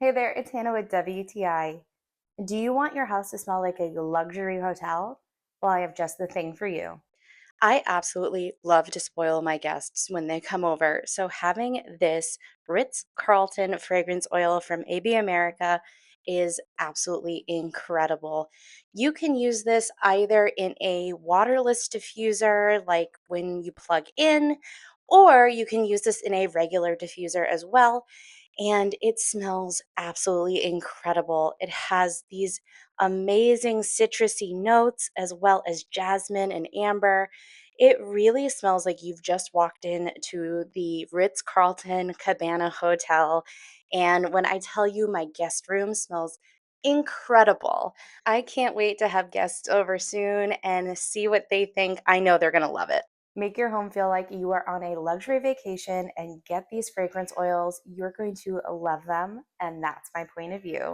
Hey there, it's Hannah with WTI. Do you want your house to smell like a luxury hotel? Well, I have just the thing for you. I absolutely love to spoil my guests when they come over. So, having this Ritz Carlton fragrance oil from AB America is absolutely incredible. You can use this either in a waterless diffuser, like when you plug in, or you can use this in a regular diffuser as well. And it smells absolutely incredible. It has these amazing citrusy notes as well as jasmine and amber. It really smells like you've just walked into the Ritz Carlton Cabana Hotel. And when I tell you my guest room smells incredible, I can't wait to have guests over soon and see what they think. I know they're going to love it. Make your home feel like you are on a luxury vacation and get these fragrance oils. You're going to love them, and that's my point of view.